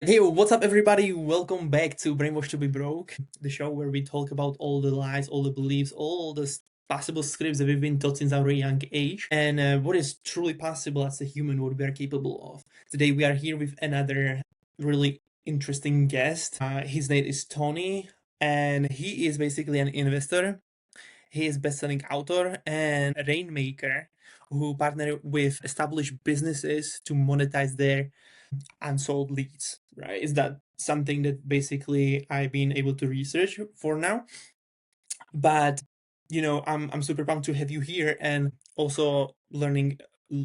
Hey, what's up, everybody? Welcome back to Brainwash to be Broke, the show where we talk about all the lies, all the beliefs, all the possible scripts that we've been taught since our young age, and what is truly possible as a human, what we are capable of. Today, we are here with another really interesting guest. His name is Tony, and he is basically an investor. He is best-selling author and a rainmaker who partner with established businesses to monetize their unsold leads, right? Is that something that basically I've been able to research for now? But I'm super pumped to have you here and also learning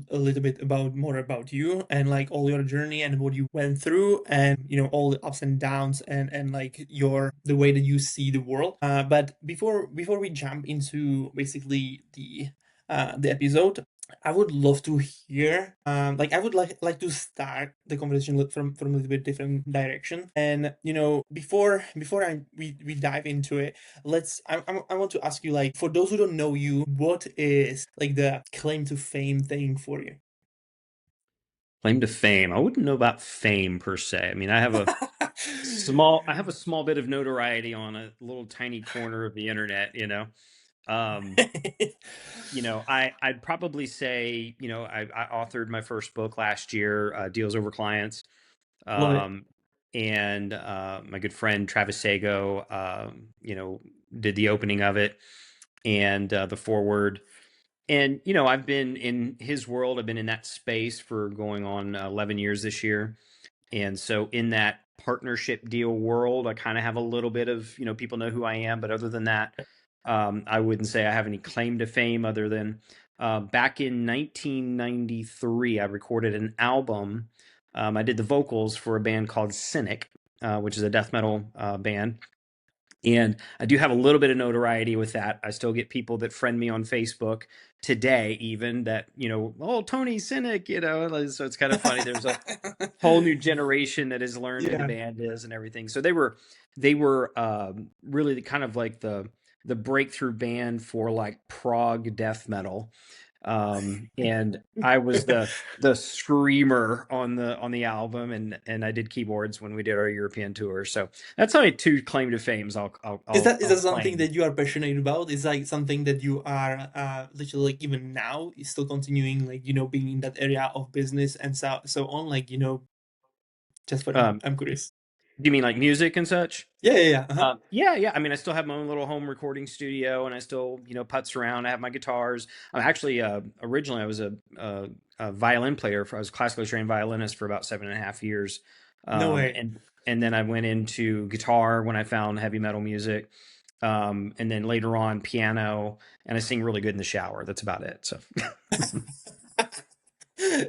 a little bit about more about you and like all your journey and what you went through and all the ups and downs and like your the way that you see the world. But before we jump into basically the episode, I would love to hear, like I would like to start the conversation from a little bit different direction. And before we dive into it, I want to ask you, like, for those who don't know you, what is like the claim to fame thing for you? Claim to fame. I wouldn't know about fame per se. I mean, I have a small bit of notoriety on a little tiny corner of the internet. Um, I'd probably say, I authored my first book last year, Deals Over Clients. Love it. Um, and my good friend Travis Sago, did the opening of it and the foreword. And, I've been in his world. I've been in that space for going on 11 years this year. And so in that partnership deal world, I kind of have a little bit of, people know who I am. But other than that, I wouldn't say I have any claim to fame other than back in 1993, I recorded an album. I did the vocals for a band called Cynic, which is a death metal band. And I do have a little bit of notoriety with that. I still get people that friend me on Facebook today, even that, oh, Tony Cynic, so it's kind of funny. There's a whole new generation that has learned who the Yeah. band is and everything. So they were really kind of like the breakthrough band for like prog death metal. And I was the screamer on the album, and I did keyboards when we did our European tour. So that's only two claim to fames Is that I'll something claim. that you are passionate about? Is like something that you are literally, like, even now is still continuing, like, being in that area of business and so on, like, just for Um, I'm curious. do you mean like music and such? Yeah, yeah, yeah. Uh-huh. Yeah, yeah. I mean, I still have my own little home recording studio, and I still, putz around. I have my guitars. I'm actually, originally, I was a violin player. I was a classically trained violinist for about 7.5 years, No um, way. and and then I went into guitar when I found heavy metal music, and then later on piano, and I sing really good in the shower. That's about it. So,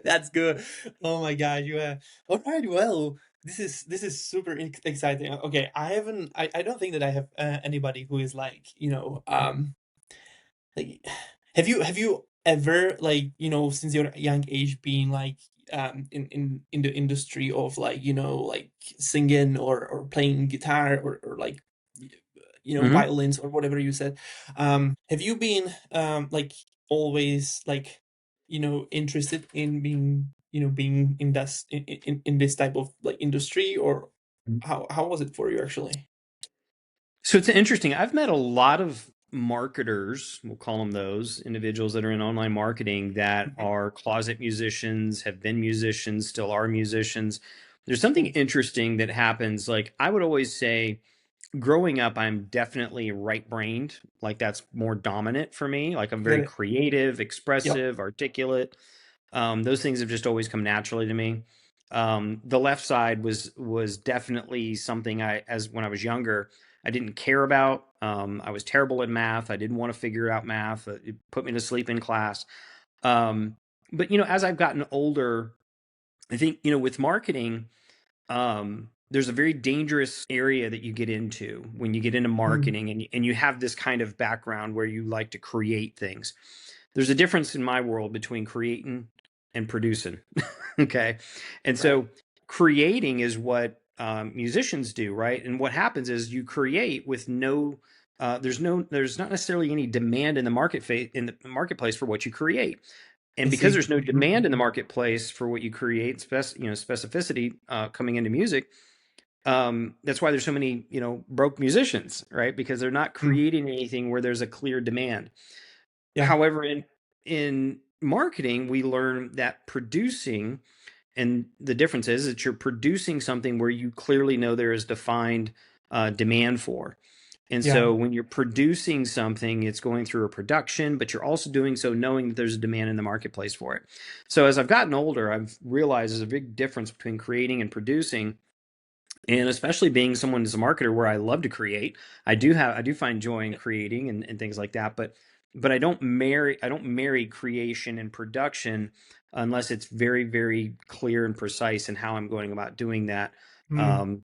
That's good. Oh my God, you are all right. Well, this is super exciting. Okay, I don't think that I have anybody who is like, like, have you ever, like, since your young age, being like in the industry of, like, like singing or playing guitar or like hmm violins or whatever you said. Have you been like always, like, interested in being in this type of like industry, or how was it for you actually? So it's interesting. I've met a lot of marketers, we'll call them those individuals that are in online marketing that Mhm. are closet musicians, have been musicians, still are musicians. There's something Cool. interesting that happens. Like I would always say, growing up, I'm definitely right brained. Like that's more dominant for me. Like I'm Get very it. creative, Yep. expressive, articulate. Those things have just always come naturally to me. The left side was definitely something as when I was younger, I didn't care about. I was terrible at math. I didn't want to figure out math. It put me to sleep in class. Um, but as I've gotten older, I think with marketing, there's a very dangerous area that you get into when you get into Mm. marketing, and you have this kind of background where you like to create things. There's a difference in my world between creating and producing. Okay. And Right. so creating is what musicians do, right? And what happens is you create with there's not necessarily any demand in the marketplace for what you create. And I because see. there's no demand in the marketplace for what you create, specificity coming into music, that's why there's so many broke musicians, right? Because they're not Mm, creating anything where there's a clear demand. yeah, However, in marketing, we learn that producing, and the difference is that you're producing something where you clearly know there is defined demand for. And yeah. so when you're producing something, it's going through a production, but you're also doing so knowing that there's a demand in the marketplace for it. So as I've gotten older, I've realized there's a big difference between creating and producing. And especially being someone as a marketer where I love to create, I do find joy in creating and things like that. But I don't marry creation and production unless it's very, very clear and precise in how I'm going about doing that. Mm, Um,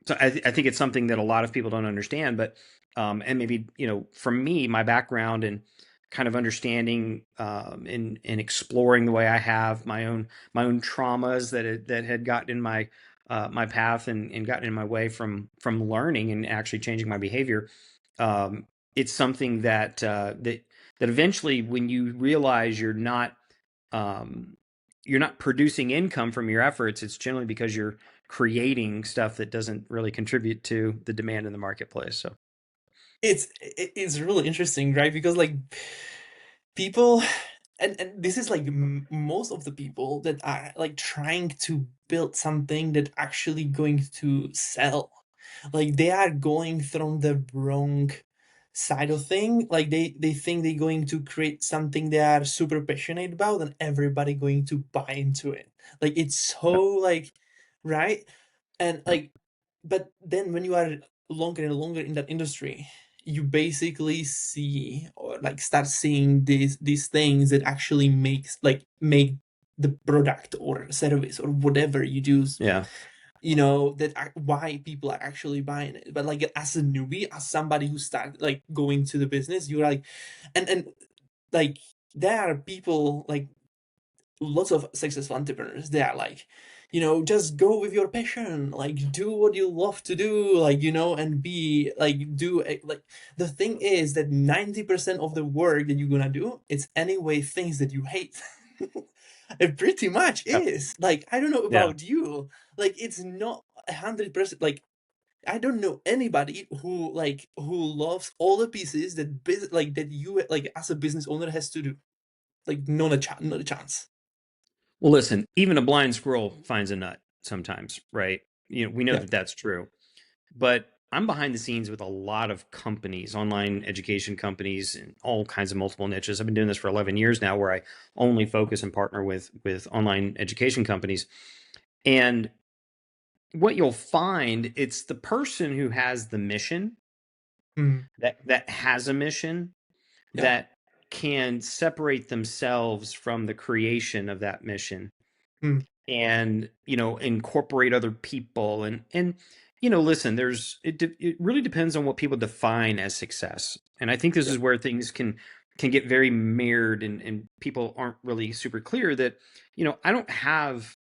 so I think it's something that a lot of people don't understand, but and maybe from me, my background and kind of understanding and exploring the way I have my own traumas that had gotten in my path and gotten in my way from learning and actually changing my behavior. Um, it's something that eventually, when you realize um, you're not producing income from your efforts, it's generally because you're creating stuff that doesn't really contribute to the demand in the marketplace. So it's really interesting, right? Because like people, and this is like most of the people that are like trying to build something that actually going to sell, like they are going from the wrong side of thing. Like they think they're going to create something they are super passionate about and everybody going to buy into it. Like it's so yep, like, right? And yep, like, but then when you are longer and longer in that industry, you basically see or like start seeing these things that actually make the product or service or whatever you do, yeah. that why people are actually buying it. But like as a newbie, as somebody who started like going to the business, you're like, and like there are people like lots of successful entrepreneurs, they are like, just go with your passion, like do what you love to do, like, and be like like the thing is that 90% of the work that you're gonna do, it's anyway things that you hate. It pretty much Yeah. is. Like, I don't know Yeah. about you, like it's not 100%. Like I don't know anybody who loves all the pieces that like that you like as a business owner has to do. Like not a chance. Well, listen, even a blind squirrel finds a nut sometimes, right? We know Yeah. that that's true. But I'm behind the scenes with a lot of companies, online education companies, and all kinds of multiple niches. I've been doing this for 11 years now, where I only focus and partner with online education companies. And what you'll find, it's the person who has the mission, Mm, that has a mission, yeah. that can separate themselves from the creation of that mission Mm, and incorporate other people and listen, it really depends on what people define as success. And I think this yeah. is where things can get very mirrored, and people aren't really super clear that I don't have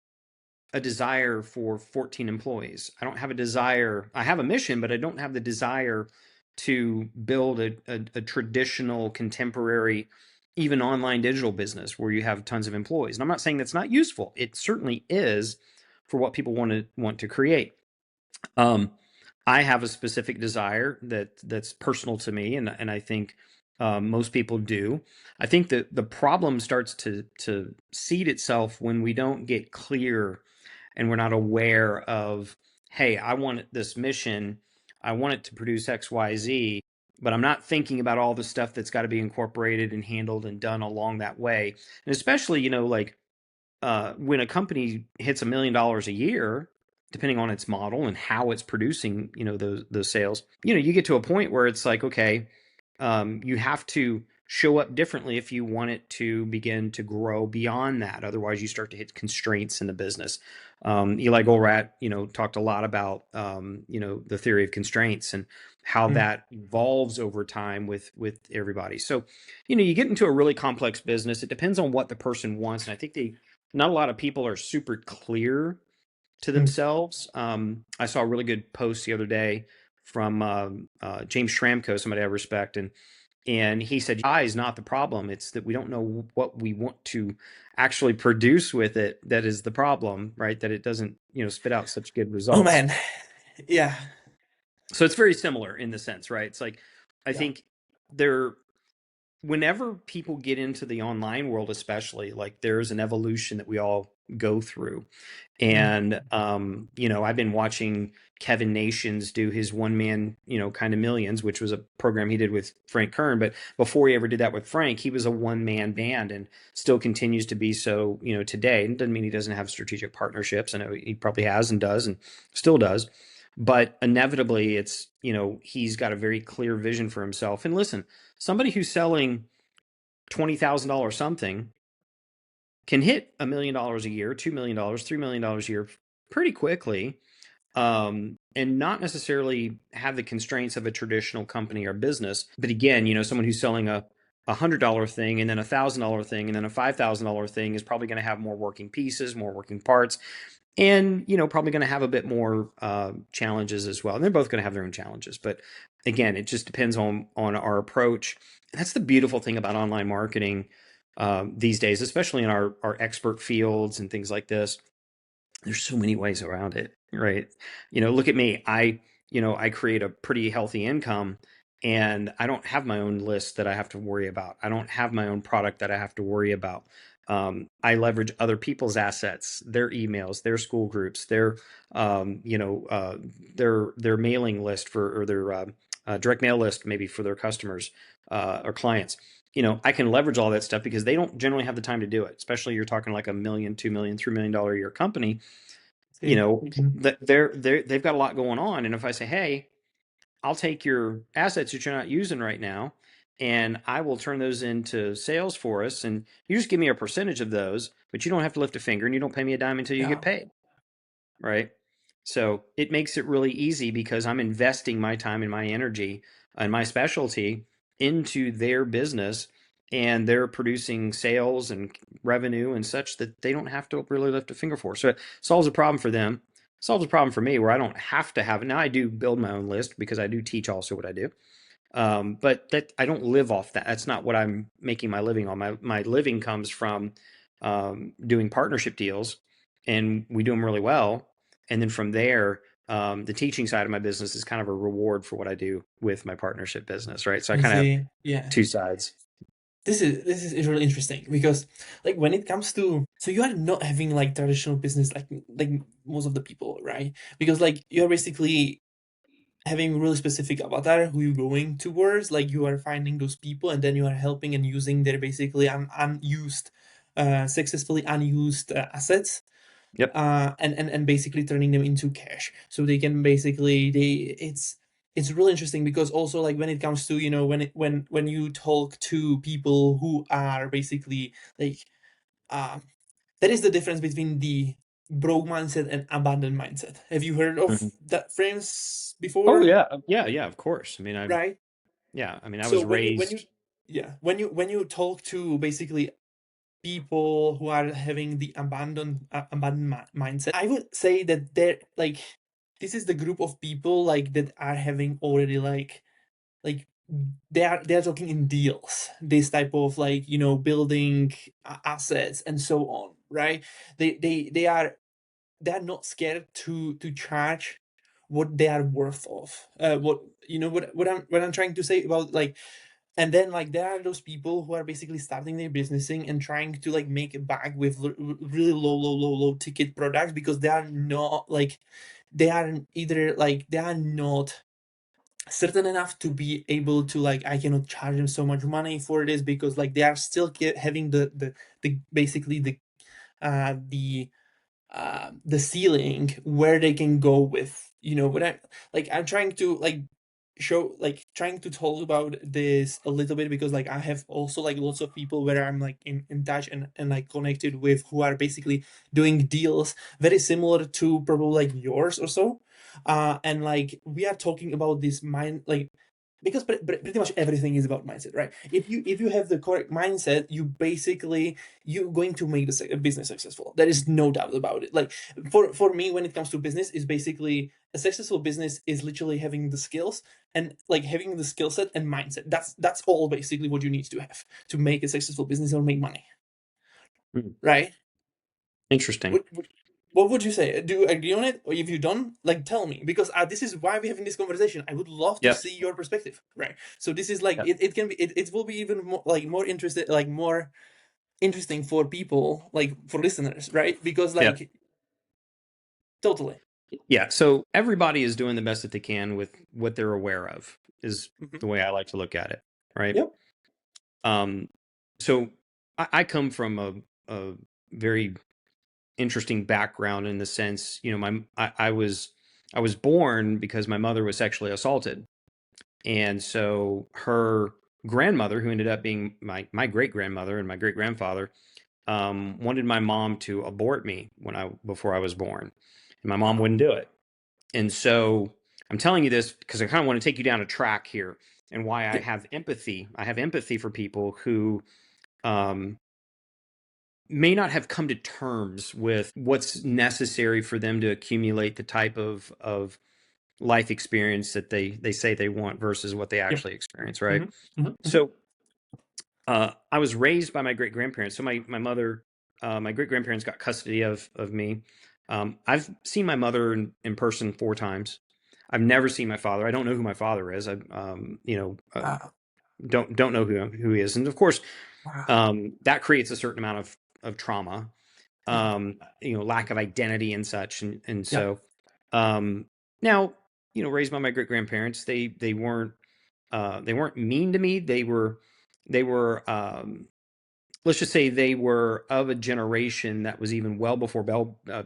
a desire for 14 employees. I don't have a desire. I have a mission, but I don't have the desire to build a traditional, contemporary, even online digital business where you have tons of employees. And I'm not saying that's not useful. It certainly is for what people want to create. Um, I have a specific desire that's personal to me, and I think most people do. I think that the problem starts to seed itself when we don't get clear and we're not aware of, hey, I want this mission, I want it to produce XYZ, but I'm not thinking about all the stuff that's got to be incorporated and handled and done along that way. And especially, like when a company hits $1 million a year, depending on its model and how it's producing, those sales, you get to a point where it's like, okay, you have to show up differently if you want it to begin to grow beyond that. Otherwise, you start to hit constraints in the business. Eli Goldratt, talked a lot about, the theory of constraints and how Mm, that evolves over time with everybody. So, you get into a really complex business. It depends on what the person wants, and I think not a lot of people are super clear to mm, themselves. I saw a really good post the other day from James Schramko, somebody I respect, and And he said, I is not the problem. It's that we don't know what we want to actually produce with it that is the problem, right? That it doesn't, spit out such good Oh results. man, yeah, So it's very similar in the sense, right? It's like, I yeah, think there, whenever people get into the online world, especially, like there's an evolution that we all go through. mm, And I've been watching Kevin Nations do his one man, kind of millions, which was a program he did with Frank Kern. But before he ever did that with Frank, he was a one man band and still continues to be so, today. It doesn't mean he doesn't have strategic partnerships. I know he probably has and does and still does. But inevitably, it's, he's got a very clear vision for himself. And listen, somebody who's selling $20,000 something can hit $1 million a year, $2 million, $3 million a year pretty quickly, and not necessarily have the constraints of a traditional company or business. But again, someone who's selling a $100 thing and then $1,000 thing and then a $5,000 thing is probably going to have more working pieces, more working parts, and probably going to have a bit more challenges as well. And they're both going to have their own challenges, but again, it just depends on our approach. And that's the beautiful thing about online marketing these days, especially in our expert fields and things like this. There's so many ways around it, right? Look at me. I create a pretty healthy income and I don't have my own list that I have to worry about. I don't have my own product that I have to worry about. I leverage other people's assets, their emails, their school groups, their mailing list or their direct mail list, maybe for their customers or clients. I can leverage all that stuff because they don't generally have the time to do it. Especially you're talking like $1 million, $2 million, $3 million a year company. see, mm, That they've got a lot going on. And if I say, hey, I'll take your assets that you're not using right now, and I will turn those into sales for us, and you just give me a percentage of those, but you don't have to lift a finger, and you don't pay me a dime until you yeah, get paid, right? So it makes it really easy because I'm investing my time and my energy and my specialty into their business, and they're producing sales and revenue and such that they don't have to really lift a finger for. So it solves a problem for them, solves a problem for me where I don't have to have it. Now I do build my own list because I do teach also what I do. But that I don't live off that. That's not what I'm making my living on. My living comes from doing partnership deals, and we do them really well. And then from there, the teaching side of my business is kind of a reward for what I do with my partnership business, right? So I I kind of have see, yeah. two sides. This is really interesting because like when it comes to, so you are not having like traditional business like most of the people, right? Because like you're basically having really specific avatar who you're going towards, like you are finding those people and then you are helping and using their basically unused successfully unused assets, Yep. and basically turning them into cash so they can basically they it's really interesting because also like when it comes to when you talk to people who are basically like uh that is the difference between the broke mindset and abandoned mindset. Have you heard of Mhm. that frames Oh before? yeah, yeah, yeah. Of course. I mean, Right. I So was when you raised. yeah, when you talk to basically people who are having the abandoned mindset, I would say that they're like this is the group of people like that are having already like they are talking in deals, this type of like building assets and so on, right? They are not scared to charge what they are worth of, what what I'm trying to say about like. And then like there are those people who are basically starting their businessing and trying to like make it back with really low ticket products because they are not like they are either like they are not certain enough to be able to like I cannot charge them so much money for this because like they are still having the basically the ceiling where they can go with what I'm trying to like show like trying to talk about this a little bit because like I have also like lots of people where I'm like in touch and like connected with who are basically doing deals very similar to probably like yours or so, and like we are talking about this mind like because pretty much everything is about mindset, right? If you have the correct mindset, you're going to make the business successful. There is no doubt about it. Like for me, when it comes to business, is basically a successful business is literally having the skills, and like having the skill set and mindset. That's all basically what you need to have to make a successful business or make money, Hmm. right? Interesting. What would you say? Do you agree on it, or if you don't, like, tell me, because this is why we're having this conversation. I would love to Yep. see your perspective, right? So this is like Yep. it can be it will be even more like more interested, like more interesting for people, like for listeners, right? Because Yep. like totally. Yeah. So everybody is doing the best that they can with what they're aware of, is Hmm. the way I like to look at it. Right. Yep. Um, so I come from a very interesting background in the sense, I was born because my mother was sexually assaulted. And so her grandmother, who ended up being my great grandmother and my great grandfather, wanted my mom to abort me before I was born, and my mom Wow. wouldn't do it. And so I'm telling you this because I kind of want to take you down a track here, and why I Yep. have empathy. I have empathy for people who um, may not have come to terms with what's necessary for them to accumulate the type of life experience that they say they want versus what they Yep. actually experience, right? Hmm. Hmm. Hmm. So I was raised by my great grandparents. So my mother, my great grandparents got custody of me. I've seen my mother in person 4 times. I've never seen my father. I don't know who my father is. I Wow. don't know who he is. And of course, Wow. that creates a certain amount of trauma, Yeah. lack of identity and such. And Yeah. so um, now, raised by my great grandparents, they weren't mean to me. They were let's just say they were of a generation that was even well before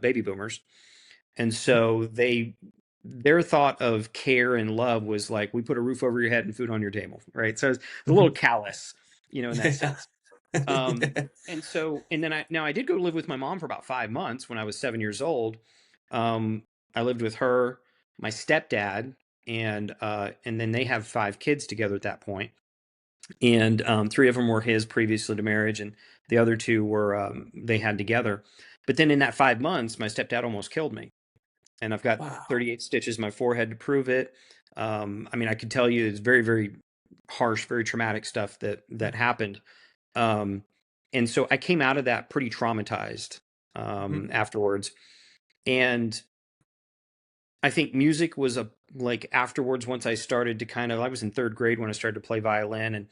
baby boomers. And Mhm. so their thought of care and love was like, we put a roof over your head and food on your table, right? So it's a little Mhm. callous, in that Yeah. sense. And then I did go live with my mom for about 5 months when I was 7 years old. Um, I lived with her, my stepdad, and then they have 5 kids together at that point. And 3 of them were his previously to marriage, and the other 2 were they had together. But then in that 5 months, my stepdad almost killed me, and I've got Wow. 38 stitches in my forehead to prove it. I mean, I could tell you it's very, very harsh, very traumatic stuff that happened. Um, and so I came out of that pretty traumatized Mhm. afterwards. And I think music was like afterwards, once I started to I was in 3rd grade when I started to play violin. And,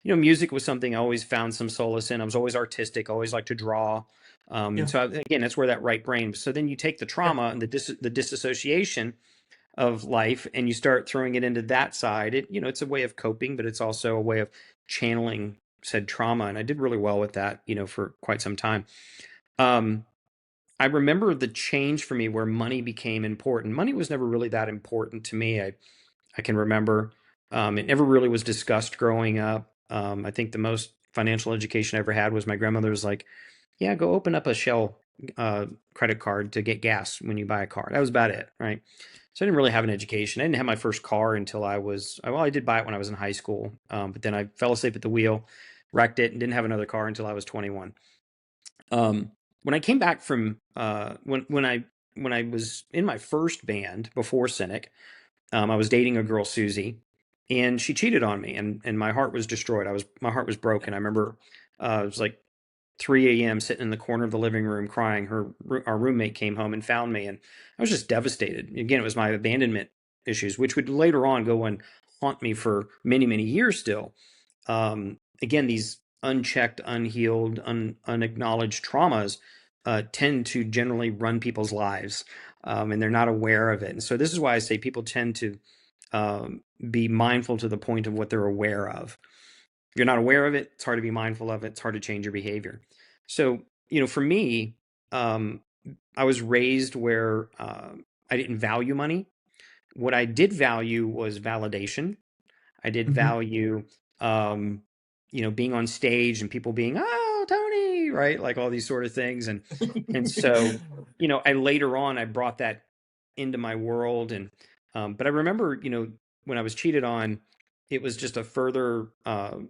music was something I always found some solace in. I was always artistic, always liked to draw. And Yeah. so again, that's where that right brain. So then you take the Yeah. trauma and the disassociation of life and you start throwing it into that side. It's a way of coping, but it's also a way of channeling said trauma. And I did really well with that, for quite some time. Um, I remember the change for me where money became important. Money was never really that important to me. I can remember it never really was discussed growing up. I think the most financial education I ever had was my grandmother was like, "Yeah, go open up a Shell credit card to get gas when you buy a car." That was about it, right? So I didn't really have an education. I didn't have my first car until I did buy it when I was in high school, but then I fell asleep at the wheel, wrecked it, and didn't have another car until I was 21. When I came back from when I was in my first band before Cynic, I was dating a girl, Susie, and she cheated on me, and my heart was destroyed. My heart was broken. I remember it was like 3 a.m. sitting in the corner of the living room crying. Our roommate came home and found me, and I was just devastated. Again, it was my abandonment issues, which would later on go and haunt me for many, many years still. Again, these unchecked, unhealed, unacknowledged traumas tend to generally run people's lives, and they're not aware of it. And so this is why I say people tend to be mindful to the point of what they're aware of. If you're not aware of it, it's hard to be mindful of it. It's hard to change your behavior. So, for me, um, I was raised where I didn't value money. What I did value was validation. I did Mhm. value, um, being on stage and people being, "Oh, Tony," right? Like all these sort of things. And so, I later on, I brought that into my world. But I remember, when I was cheated on, it was just a further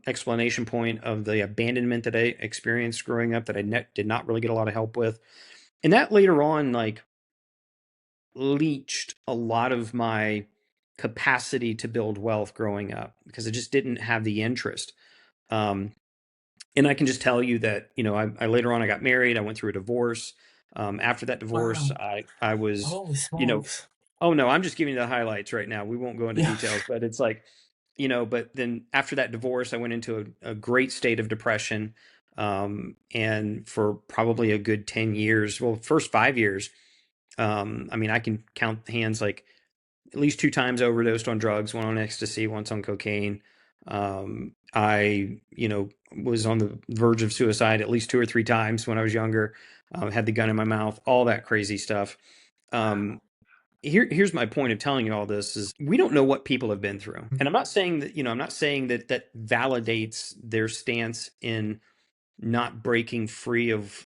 explanation point of the abandonment that I experienced growing up that I did not really get a lot of help with. And that later on, like, leached a lot of my capacity to build wealth growing up because I just didn't have the interest. Um, and I can just tell you that, I later on I got married. I went through a divorce. After that divorce, Wow. I was, Holy you know, smokes. oh no, I'm just giving you the highlights right now. We won't go into Yeah. details, but it's like, but then after that divorce, I went into a great state of depression. And for probably a good 10 years, well, first 5 years, I mean, I can count hands, like at least two times overdosed on drugs, one on ecstasy, once on cocaine. I, was on the verge of suicide at least two or three times when I was younger. Had the gun in my mouth, all that crazy stuff. Um, here's my point of telling you all this is we don't know what people have been through. And I'm not saying that, I'm not saying that that validates their stance in not breaking free of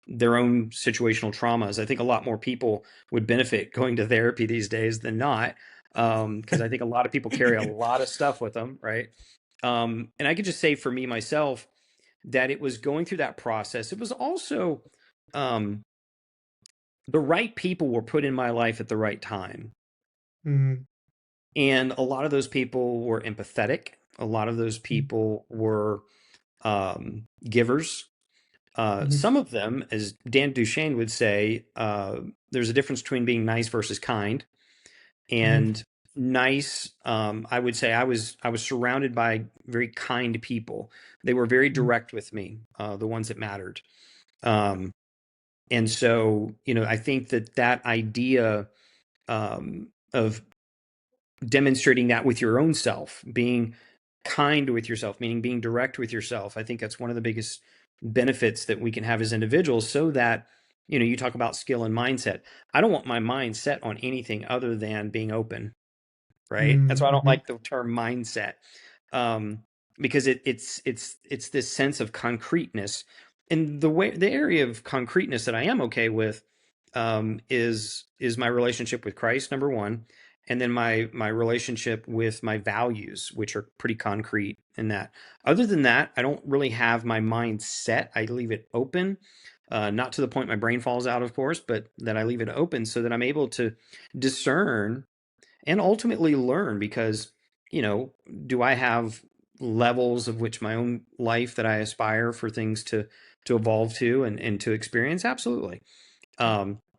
their own situational traumas. I think a lot more people would benefit going to therapy these days than not, because I think a lot of people carry a lot of stuff with them, right? And I could just say for me myself that it was going through that process. It was also um, the right people were put in my life at the right time, Mm, and a lot of those people were empathetic. A lot of those mm, people were givers. mhm, Some of them, as Dan Duchesne would say, there's a difference between being nice versus kind. mhm, And nice, I would say I was surrounded by very kind people. They were very mm, direct with me, the ones that mattered. Um, and so, I think that that idea of demonstrating that with your own self, being kind with yourself, meaning being direct with yourself. I think that's one of the biggest benefits that we can have as individuals so that, you talk about skill and mindset. I don't want my mind set on anything other than being open, right? That's mm, why I don't mhm, like the term mindset, um, because it's this sense of concreteness. And the area of concreteness that I am okay with is my relationship with Christ, number one, and then my relationship with my values, which are pretty concrete in that. Other than that, I don't really have my mind set. I leave it open. Not to the point my brain falls out, of course, but that I leave it open so that I'm able to discern and ultimately learn because, you know, do I have levels of which my own life that I aspire for things to evolve to and to experience? Absolutely.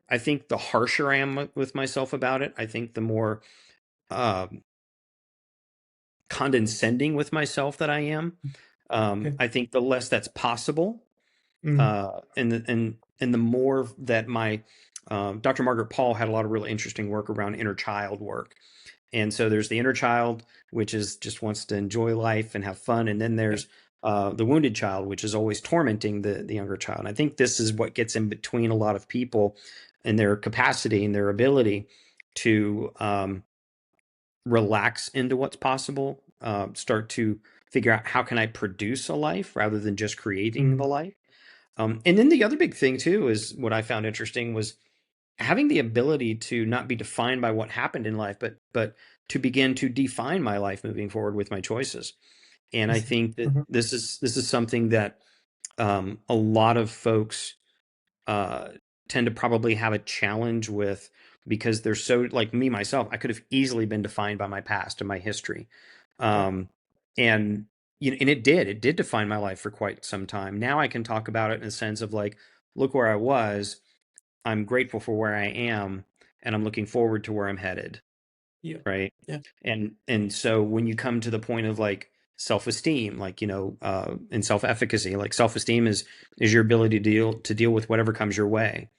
I think the harsher I am with myself about it, I think the more um, condescending with myself that I am. okay. I think the less that's possible, Mm, and the more that my Dr. Margaret Paul had a lot of really interesting work around inner child work. And so there's the inner child, which is just wants to enjoy life and have fun, and then yeah, there's the wounded child, which is always tormenting the younger child. And I think this is what gets in between a lot of people and their capacity and their ability to relax into what's possible, start to figure out how can I produce a life rather than just creating the mm, life. And then the other big thing too is what I found interesting was having the ability to not be defined by what happened in life, but to begin to define my life moving forward with my choices. And I I see. think that Mhm, this is something that a lot of folks uh, tend to probably have a challenge with because they're so like me myself. I could have easily been defined by my past and my history, yeah, um, and and it did define my life for quite some time. Now I can talk about it in a sense of like, look where I was. I'm grateful for where I am, and I'm looking forward to where I'm headed, yeah, right? yeah, And so when you come to the point of like self-esteem, like and self-efficacy, like self-esteem is your ability to deal with whatever comes your way.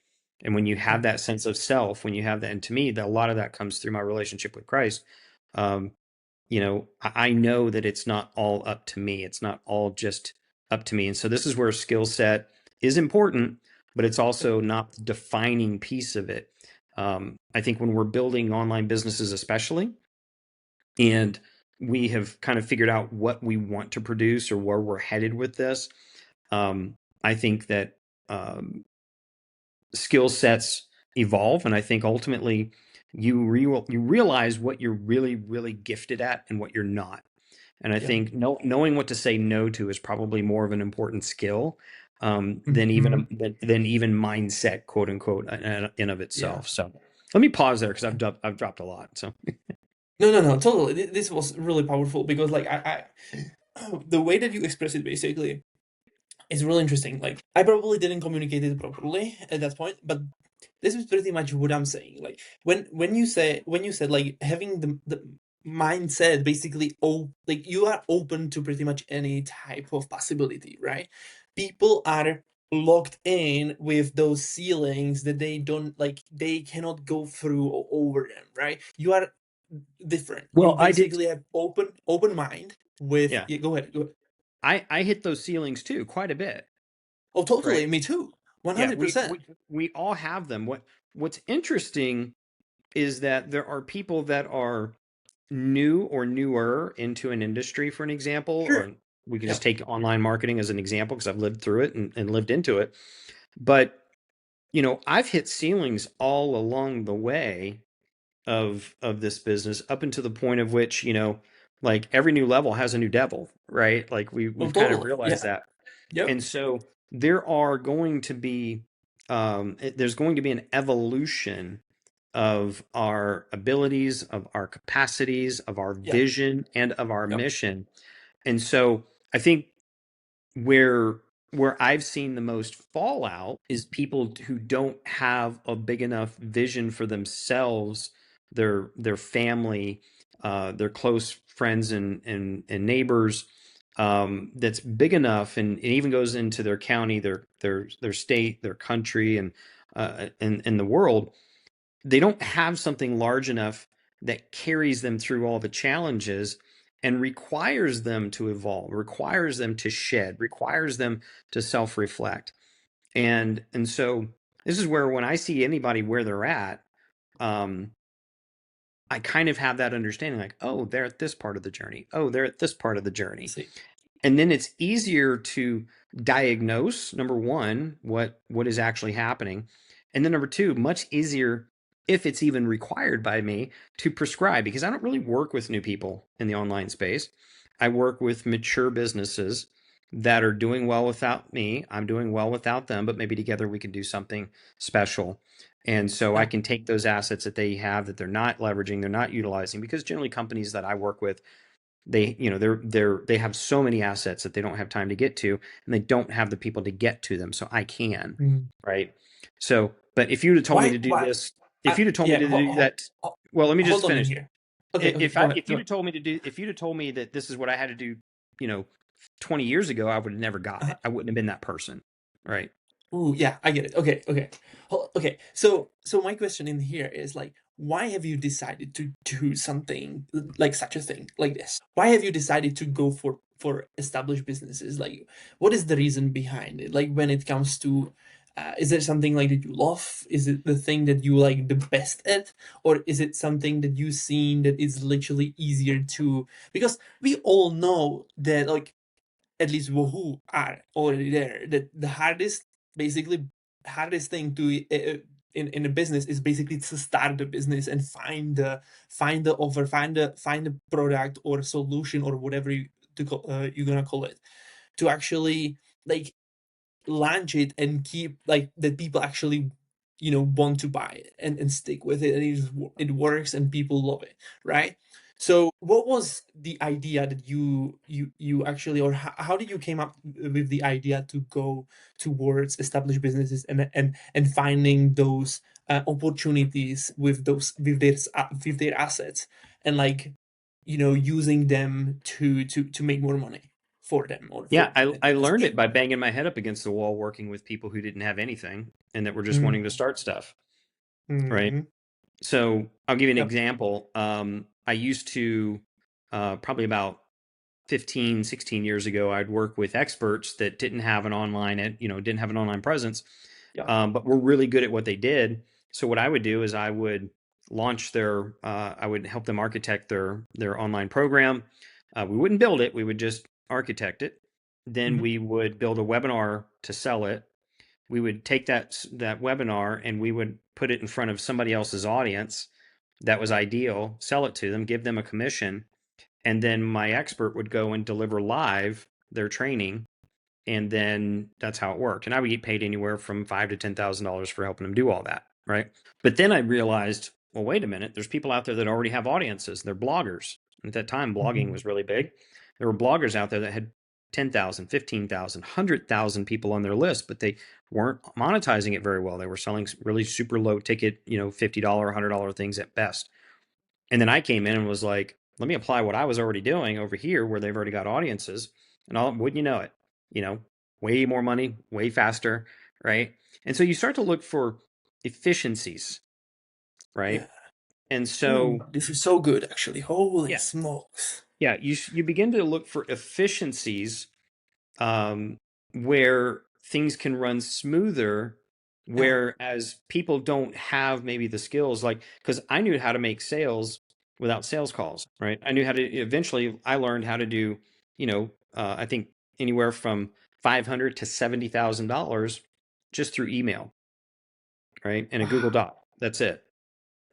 And when you yeah, have that sense of self, when you have that, and to me, that a lot of that comes through my relationship with Christ. Um, I know that it's not all up to me. It's not all just up to me. And so this is where skill set is important, but it's yeah, also not the defining piece of it. I think when we're building online businesses, especially, and we have kind of figured out what we want to produce or where we're headed with this, I think that um, skill sets evolve. And I think ultimately, you realize what you're really, really gifted at and what you're not. And I Yeah. think knowing what to say no to is probably more of an important skill than Hmm. than even mindset, quote unquote, in of Yeah. itself. So let me pause there because I've dropped a lot. So No, no, no, totally. This was really powerful because, like, the way that you express it basically is really interesting. Like, I probably didn't communicate it properly at that point, but this is pretty much what I'm saying. Like, when you said like having the mindset basically, like you are open to pretty much any type of possibility, right? People are locked in with those ceilings that they don't like, they cannot go through or over them, right? You are different. You well, I did. basically have open mind with, Yeah, yeah, go ahead, go ahead. I hit those ceilings too quite a bit, Oh, right? totally, me too, Yeah, 100%. we all have them. What's interesting is that there are people that are new or newer into an industry, for an example, Sure. or we can just Yeah. take online marketing as an example because I've lived through it and lived into it. But I've hit ceilings all along the way of this business up until the point of which, like every new level has a new devil, right? Like Oh, we've kind of totally. realized Yeah. that. Yep. And so there are going to be there's going to be an evolution of our abilities, of our capacities, of our Yep. vision, and of our Yep. mission. And so I think where I've seen the most fallout is people who don't have a big enough vision for themselves, their family, their close friends and neighbors, that's big enough, and it even goes into their county, their state, their country, and the world. They don't have something large enough that carries them through all the challenges and requires them to evolve, requires them to shed, requires them to self-reflect. And so this is where when I see anybody where they're at, um, I kind of have that understanding like, oh, they're at this part of the journey. Oh, they're at this part of the I journey. see. And then it's easier to diagnose, number one, what is actually happening, and then number two, much easier, if it's even required by me, to prescribe, because I don't really work with new people in the online space. I work with mature businesses that are doing well without me. I'm doing well without them, but maybe together we can do something special. And so I Yeah. can take those assets that they have that they're not leveraging, they're not utilizing, because generally companies that I work with, they have so many assets that they don't have time to get to, and they don't have the people to get to them, so I can, Mm. right? So but if you'd have told me Why? to do Why? this, if you'd have told me Yeah. to do that, Ho- well, let me just hold on in finish. here. Okay. Okay. Go ahead. If Go you'd ahead. have told me to do, if you'd have told me that this is what I had to do, you know 20 years ago, I would have never got Uh, it. I wouldn't have been that person, right? Ooh, yeah, I get it. Okay, okay. Okay. So my question in here is like, why have you decided to do something like such a thing like this? Why have you decided to go for established businesses? Like, what is the reason behind it? Like, when it comes to, is there something like that you love? Is it the thing that you like the best at, or is it something that you've seen that is literally easier to? Because we all know that, like, at least who are already there, that the basically hardest thing to in a business is basically to start the business and find the offer, find the product or solution or whatever you're gonna call it, to actually like launch it and keep like that people actually want to buy it and stick with it, and it works and people love it, right? So what was the idea that you actually, or how did you came up with the idea to go towards established businesses and finding those opportunities with those with their assets, and like using them to make more money for them or for Yeah, them I as learned such. it by banging my head up against the wall working with people who didn't have anything and that were just wanting to Mm. start stuff, right? Mhm. So I'll give you an Yep. example. I used to, probably about 15, 16 years ago, I'd work with experts that didn't have an didn't have an online presence, Yep. but were really good at what they did. So what I would do is I would I would help them architect their online program. We wouldn't build it; we would just architect it. Then Mhm. we would build a webinar to sell it. We would take that webinar and we would put it in front of somebody else's audience. that was ideal, sell it to them, give them a commission, and then my expert would go and deliver live their training, and then that's how it worked. And I would get paid anywhere from five to $10,000 for helping them do all that, right? But then I realized, well, wait a minute, there's people out there that already have audiences. They're bloggers. At that time, blogging Mhm. was really big. There were bloggers out there that had 10,000, 15,000, 100,000 people on their list, but they weren't monetizing it very well. They were selling really super low ticket, $50, $100 things at best. And then I came in and was like, let me apply what I was already doing over here where they've already got audiences. And wouldn't you know it, you know, way more money, way faster, right? And so you start to look for efficiencies, Yeah. right? And so, Ooh, this is so good, actually. Holy yeah, smokes. yeah, you begin to look for efficiencies, um, where things can run smoother, Yeah. whereas people don't have maybe the skills. Like, because I knew how to make sales without sales calls, right? I knew how to, eventually I learned how to do, I think anywhere from 500 to $70,000 just through email, right? And a Google Wow. Doc. That's it.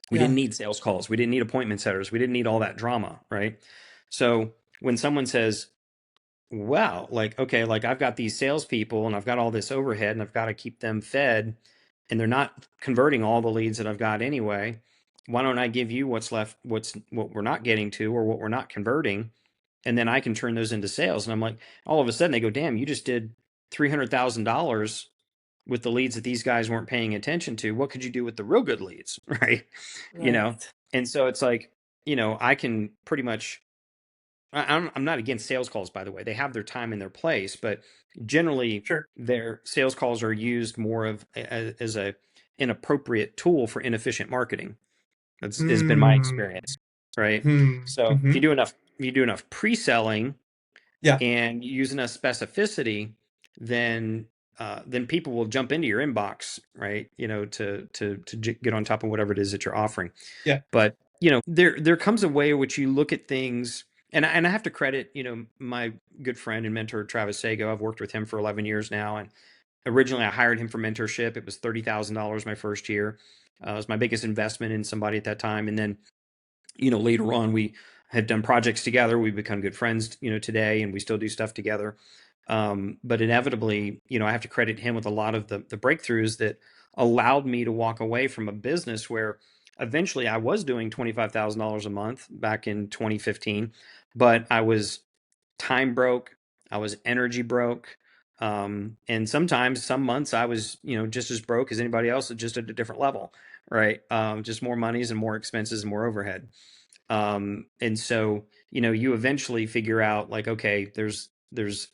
We didn't Yeah. need sales calls. We didn't need appointment setters. We didn't need all that drama, right? So when someone says, wow, like, okay, like I've got these salespeople and I've got all this overhead and I've got to keep them fed and they're not converting all the leads that I've got anyway. Why don't I give you what's left, what we're not getting to or what we're not converting, and then I can turn those into sales. And I'm like, all of a sudden they go, damn, you just did $300,000 with the leads that these guys weren't paying attention to. What could you do with the real good leads, right? You know, Right. and so it's like, I can pretty much I'm not against sales calls, by the way. They have their time and their place, but generally Sure. their sales calls are used more of as a inappropriate tool for inefficient marketing. That's has been my Hmm. experience, right? Hmm. So Hmm. if you do enough pre-selling Yeah. and you use enough specificity, then people will jump into your inbox, right? To get on top of whatever it is that you're offering. Yeah. But there comes a way in which you look at things, and I have to credit my good friend and mentor Travis Sago. I've worked with him for 11 years now, and originally I hired him for mentorship. It was $30,000 my first year. It was my biggest investment in somebody at that time, and then later on we had done projects together. We've become good friends, today, and we still do stuff together. But inevitably, I have to credit him with a lot of the breakthroughs that allowed me to walk away from a business where eventually I was doing $25,000 a month back in 2015, but I was time broke, I was energy broke. And sometimes some months I was, just as broke as anybody else, just at a different level, right? Just more monies and more expenses and more overhead. And so, you eventually figure out like, okay, there's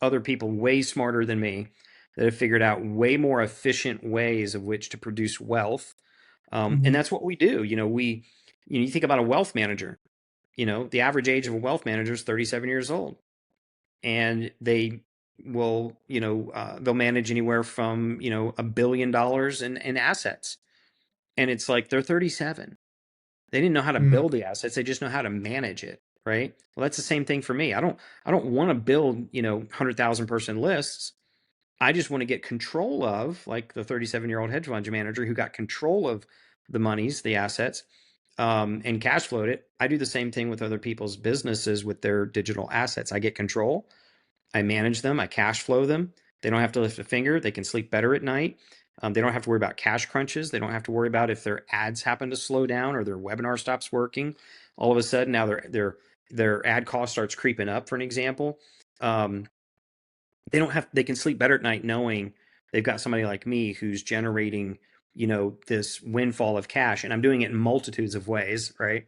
other people way smarter than me that have figured out way more efficient ways of which to produce wealth. And Hmm. that's what we do. You think about a wealth manager, the average age of a wealth manager is 37 years old, and they'll manage anywhere from, $1 billion in assets. And it's like, they're 37. They didn't know how to Hmm. build the assets. They just know how to manage it, right? Well, that's the same thing for me. I don't want to build, 100,000 person lists. I just want to get control of, like the 37-year-old hedge fund manager who got control of the monies, the assets, and cash flowed it. I do the same thing with other people's businesses with their digital assets. I get control. I manage them. I cash flow them. They don't have to lift a finger. They can sleep better at night. They don't have to worry about cash crunches. They don't have to worry about if their ads happen to slow down or their webinar stops working. All of a sudden, now their ad cost starts creeping up. For an example, um, they don't have. They can sleep better at night knowing they've got somebody like me who's generating, this windfall of cash, and I'm doing it in multitudes of ways. Right?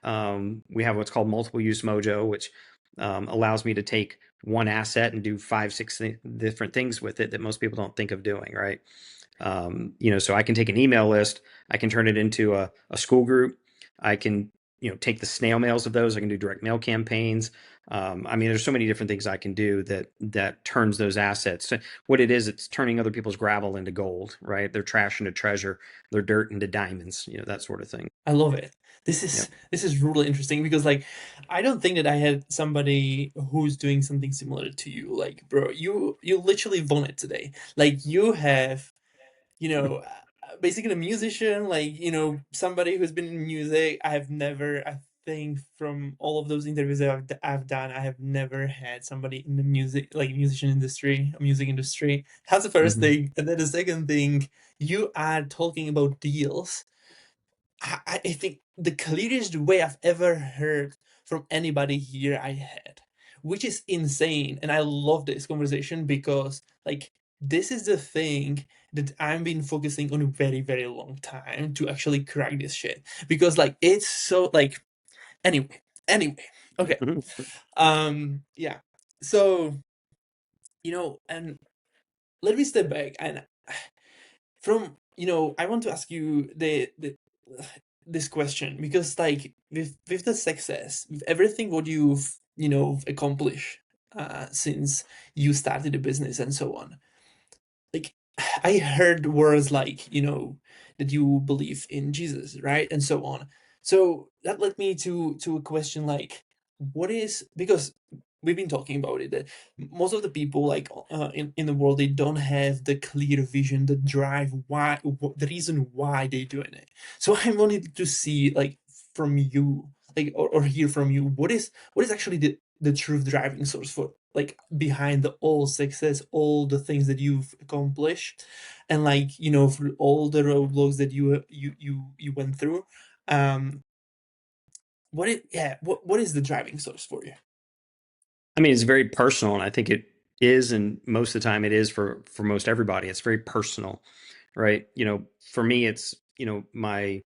We have what's called multiple use mojo, which allows me to take one asset and do five, six different things with it that most people don't think of doing, right? So I can take an email list, I can turn it into a school group, I can, take the snail mails of those, I can do direct mail campaigns. I mean, there's so many different things I can do that turns those assets. So what it is, it's turning other people's gravel into gold, right? Their trash into treasure, their dirt into diamonds, that sort of thing. I love it. This Yep. is this is really interesting because like I don't think that I had somebody who's doing something similar to you. Like, bro, you literally won it today. Like you have, you know, basically a musician, like, somebody who's been in music. I think from all of those interviews that I've done, I have never had somebody in the musician industry, music industry. That's the first Mhm. thing. And then the second thing, you are talking about deals. I think the clearest way I've ever heard from anybody here I had, which is insane. And I love this conversation because, like, this is the thing that I've been focusing on a very, very long time to actually crack this shit. Because, like, it's so, like, anyway, okay. Yeah. So, and let me step back and from I want to ask you the this question because, like, with the success, with everything what you've accomplished since you started the business and so on, like, I heard words like, that you believe in Jesus, right? And so on. So that led me to a question like, what is, because we've been talking about it, that most of the people, like, in the world, they don't have the clear vision, the drive, the reason why they're doing it. So I wanted to see, like, from you, like, or hear from you, what is actually the true driving source for, like, behind the all success, all the things that you've accomplished, and, like, through all the roadblocks that you went through. um what is the driving source for you? I mean, it's very personal, and I think it is, and most of the time it is for most everybody. It's very personal, right? For me, it's my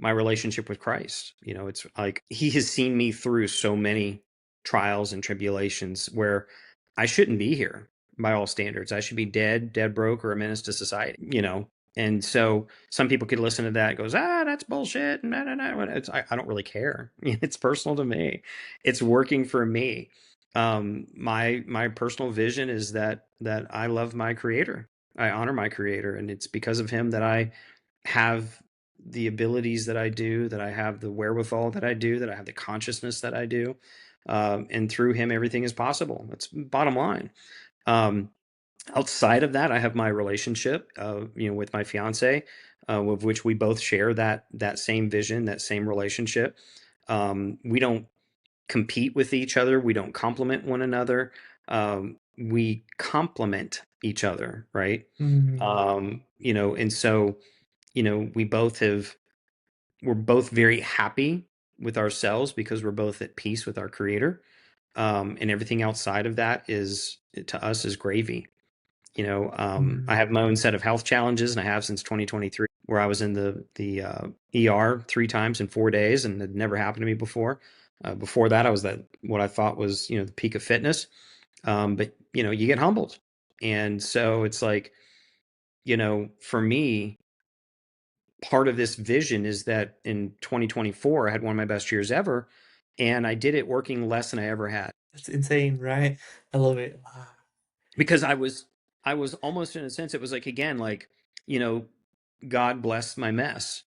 relationship with Christ. It's like He has seen me through so many trials and tribulations where I shouldn't be here by all standards. I should be dead, dead broke, or a menace to society. And so some people could listen to that and goes, that's bullshit. No, no, no. I don't really care. It's personal to me. It's working for me. My personal vision is that I love my creator. I honor my creator, and it's because of him that I have the abilities that I do, that I have the wherewithal that I do, that I have the consciousness that I do. And through him, everything is possible. That's bottom line. Um, Outside of that, I have my relationship, with my fiance, with which we both share that same vision, that same relationship. We don't compete with each other. We don't complement one another. We complement each other, right? Mm, And so, we're both very happy with ourselves because we're both at peace with our creator. And everything outside of that is, to us, is gravy. I mm. have my own set of health challenges, and I have since 2023, where I was in the ER 3 times in 4 days, and it had never happened to me before. Before that, I was at what I thought was the peak of fitness. But you get humbled, and so it's like, for me, part of this vision is that in 2024, I had one of my best years ever, and I did it working less than I ever had That's insane, right? I love it. because I was almost, in a sense, it was like, again, like, you know, God blessed my mess.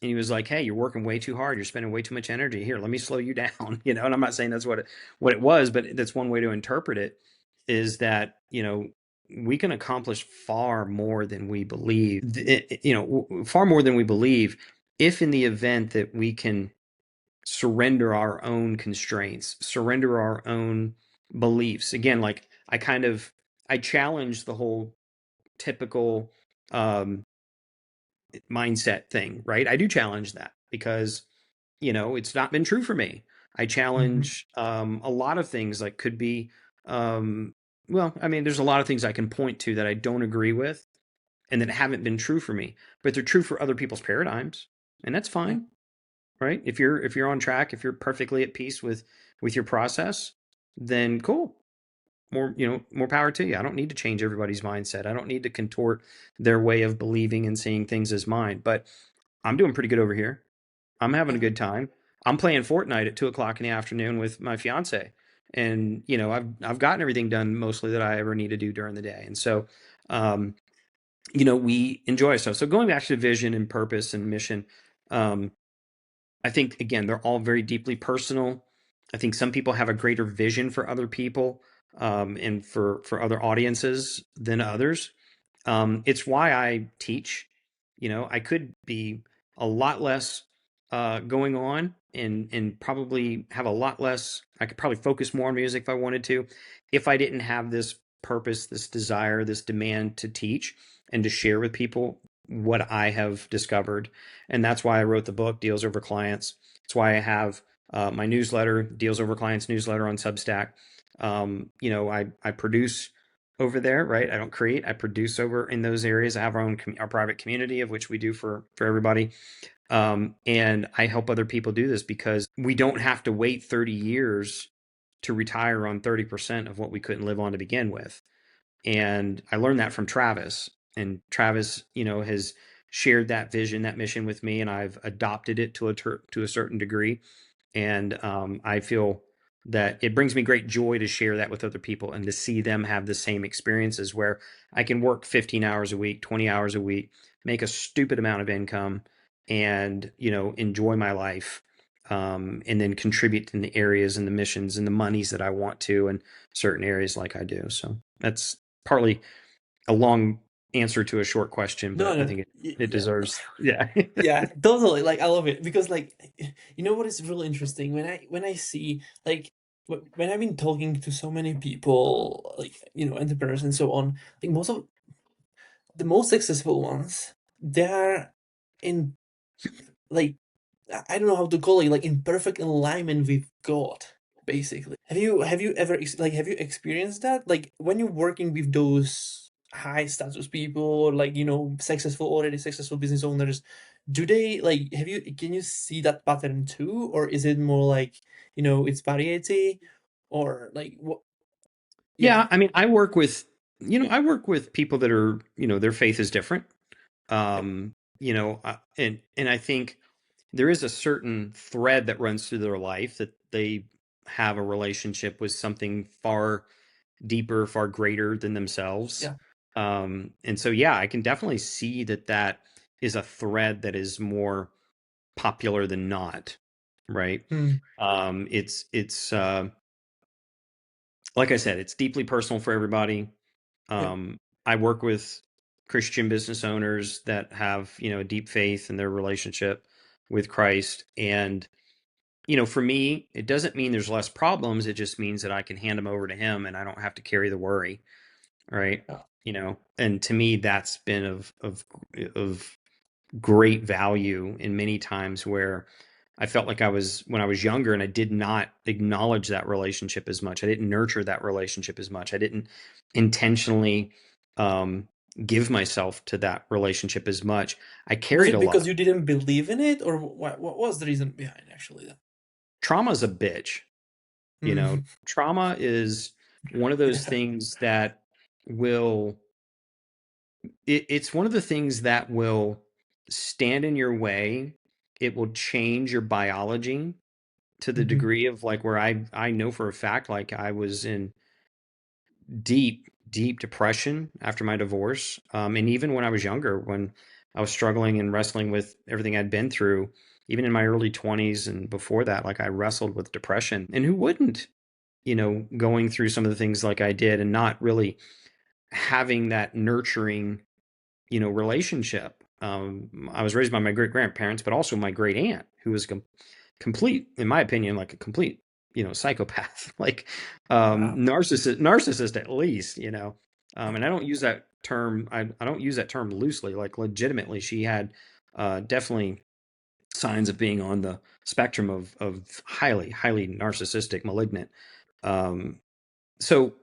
And he was like, "Hey, you're working way too hard. You're spending way too much energy. Here, let me slow you down." And I'm not saying that's what it was, but that's one way to interpret it. Is that we can accomplish far more than we believe. Far more than we believe, if in the event that we can surrender our own constraints, surrender our own beliefs. Again, like I challenge the whole typical um, mindset thing, right? I do challenge that because it's not been true for me. I Mhm. challenge a lot of things, like could be um, well, I mean, there's a lot of things I can point to that I don't agree with and that haven't been true for me, but they're true for other people's paradigms, and that's Yeah. fine, right? If you're on track, if you're perfectly at peace with your process, then cool. More power to you. I don't need to change everybody's mindset. I don't need to contort their way of believing and seeing things as mine. But I'm doing pretty good over here. I'm having a Yeah. good time. I'm playing Fortnite at 2 o'clock in the afternoon with my fiance, and I've gotten everything done mostly that I ever need to do during the day. And so, um, we enjoy ourselves. So going back to vision and purpose and mission, um, I think, again, they're all very deeply personal. I think some people have a greater vision for other people, and for other audiences than others. It's why I teach. I could be a lot less going on, and probably have a lot less. I could probably focus more on music if I wanted to, if I didn't have this purpose, this desire, this demand to teach and to share with people what I have discovered. And that's why I wrote the book, Deals Over Clients. It's why I have my newsletter, Deals Over Clients newsletter on Substack. I produce over there, right? I don't create, I produce over in those areas. I have our private community, of which we do for everybody. And I help other people do this because we don't have to wait 30 years to retire on 30% of what we couldn't live on to begin with. And I learned that from Travis. And Travis, has shared that vision, that mission with me, and I've adopted it to a certain degree. And I feel that it brings me great joy to share that with other people and to see them have the same experiences where I can work 15 hours a week, 20 hours a week, make a stupid amount of income, and enjoy my life, and then contribute in the areas and the missions and the monies that I want to in certain areas like I do. So that's partly a long answer to a short question, No, but I no, think it yeah. deserves, yeah. Yeah, totally. Like I love it because like you know what is really interesting when I see like when I've been talking to so many people like entrepreneurs and so on, like most of the most successful ones, they are in like I don't know how to call it, like in perfect alignment with God, basically. Have you ever have you experienced that? Like when you're working with those high status people or like already successful business owners, do they like have you can you see that pattern too, or is it more like it's variety, or like what? Yeah. Yeah, I mean, I work with people that are, their faith is different. Yep. And I think there is a certain thread that runs through their life that they have a relationship with something far deeper, far greater than themselves. Yeah. And so, yeah, I can definitely see that that is a thread that is more popular than not, right? Hmm. It's like I said, it's deeply personal for everybody. Yep. I work with Christian business owners that have, a deep faith in their relationship with Christ. And, for me, it doesn't mean there's less problems. It just means that I can hand them over to him and I don't have to carry the worry. Right. Yeah. And to me, that's been of great value in many times where I felt like when I was younger and I did not acknowledge that relationship as much. I didn't nurture that relationship as much. I didn't intentionally um, give myself to that relationship as much. I Was carried it a lot. because you didn't believe in it, or what was the reason behind actually that? Trauma's a bitch. Hmm. Trauma is one of those Yeah. things that will, it's one of the things that will stand in your way. It will change your biology to the Hmm. degree of like where I know for a fact like I was in deep depression after my divorce, and even when I was younger, when I was struggling and wrestling with everything I'd been through, even in my early 20s and before that, like I wrestled with depression. And who wouldn't, going through some of the things like I did and not really having that nurturing, relationship. I was raised by my great grandparents, but also my great aunt, who was complete, in my opinion, like a complete, psychopath, like Wow. narcissist at least, and I don't use that term. I don't use that term loosely. Like legitimately, she had definitely signs of being on the spectrum of highly narcissistic, malignant. Um, so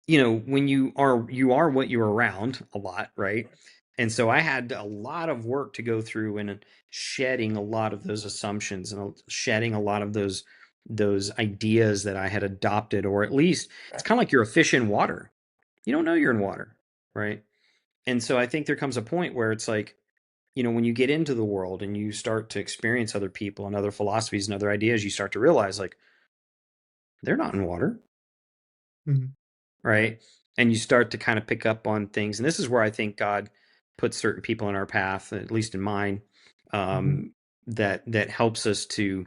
when you are what you're around a lot, right? And so I had a lot of work to go through and shedding a lot of those assumptions and shedding a lot of those ideas that I had adopted, or at least it's Right. kind of like you're a fish in water. You don't know you're in water, right? And so I think there comes a point where it's like, when you get into the world and you start to experience other people and other philosophies and other ideas, you start to realize like they're not in water, Hmm. right? And you start to kind of pick up on things. And this is where I think God puts certain people in our path, at least in mine, Hmm. um, that helps us to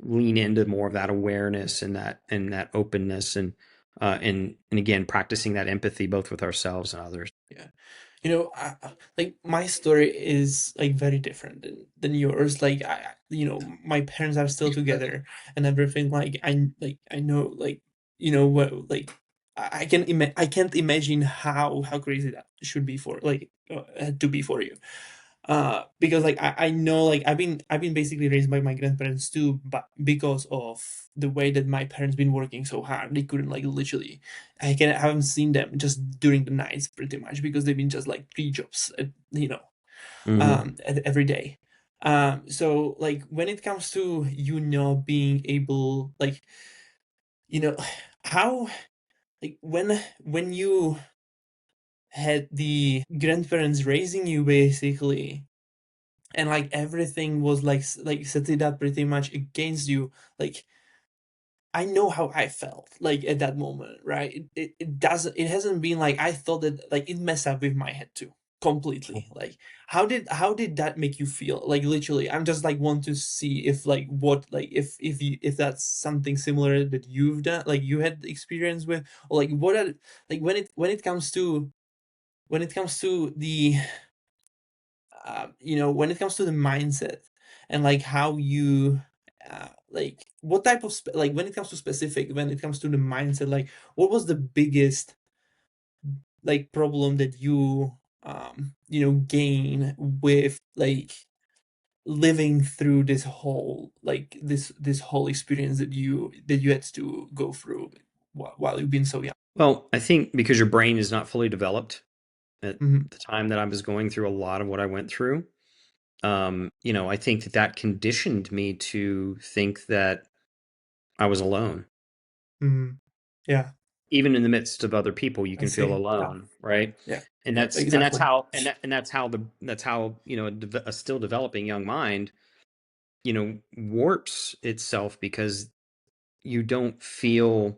lean into more of that awareness and that openness and again practicing that empathy both with ourselves and others. Yeah. Like my story is like very different than yours. Like my parents are still together and everything. I know what like I can't imagine how crazy that should be for like to be for you. Because like I know like I've been basically raised by my grandparents too, but because of the way that my parents been working so hard, they couldn't like literally I haven't seen them just during the nights pretty much because they've been just like three jobs Hmm. every day. So like when it comes to being able like you know how like when you had the grandparents raising you basically and like everything was like set it up pretty much against you, like I know how I felt like at that moment, right? It hasn't been like I thought that like it messed up with my head too completely. Like how did that make you feel? Like literally I'm just like want to see if like what like if that's something similar that you've done, like you had experience with, or like what are like when it comes to the when it comes to the mindset and like how you like what type of like when it comes to specific, when it comes to the mindset, like what was the biggest like problem that you gain with like living through this whole like this whole experience that you had to go through while you've been so young. Well, I think because your brain is not fully developed at Hmm. the time that I was going through a lot of what I went through, I think that that conditioned me to think that I was alone. Hmm. Yeah, Even in the midst of other people, you I can feel see. Yeah, alone, right? yeah, And yeah, that's exactly. how that's how a still developing young mind warps itself because you don't feel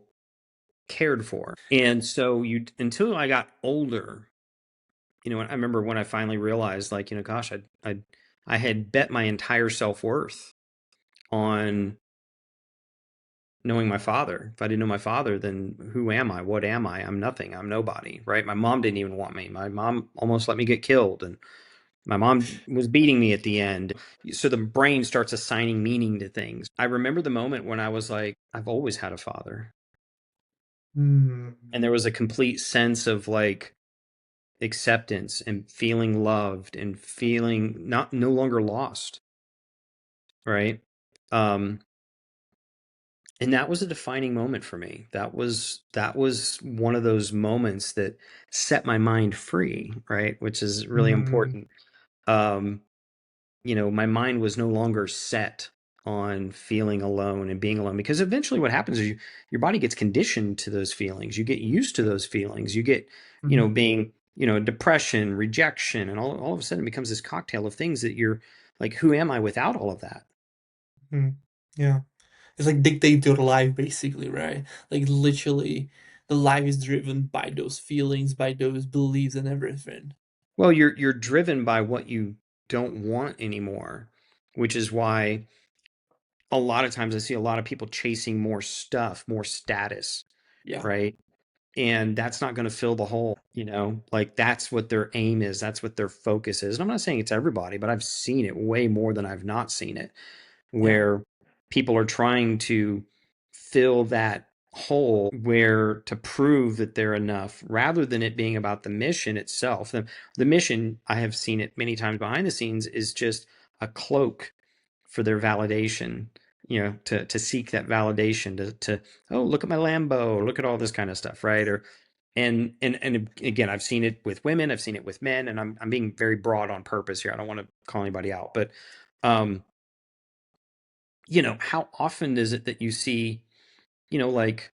cared for. And so you until I got older, I remember when I finally realized, like, gosh, I had bet my entire self-worth on knowing my father. If I didn't know my father, then who am I? What am I? I'm nothing. I'm nobody, right? My mom didn't even want me. My mom almost let me get killed, and my mom was beating me at the end. So the brain starts assigning meaning to things. I remember the moment when I was like, I've always had a father. Hmm. And there was a complete sense of like acceptance and feeling loved and feeling not no longer lost, right? Um, and that was a defining moment for me. That was one of those moments that set my mind free, right? Which is really Hmm. important. Um, my mind was no longer set on feeling alone and being alone because eventually what happens is your body gets conditioned to those feelings. You get used to those feelings. You get, Hmm. being, depression, rejection, and all of a sudden it becomes this cocktail of things that you're like, who am I without all of that? Hmm. Yeah. It's like dictate your life basically, right? Like literally the life is driven by those feelings, by those beliefs and everything. Well, you're driven by what you don't want anymore, which is why a lot of times I see a lot of people chasing more stuff, more status, Yeah. right? And that's not going to fill the hole, like that's what their aim is, that's what their focus is. And I'm not saying it's everybody, but I've seen it way more than I've not seen it, Yeah. where people are trying to fill that hole where to prove that they're enough rather than it being about the mission itself. The mission, I have seen it many times behind the scenes, is just a cloak for their validation, to seek that validation, to oh, look at my Lambo, look at all this kind of stuff, right? Or and again, I've seen it with women, I've seen it with men, and I'm being very broad on purpose here. I don't want to call anybody out, but um, how often is it that you see, like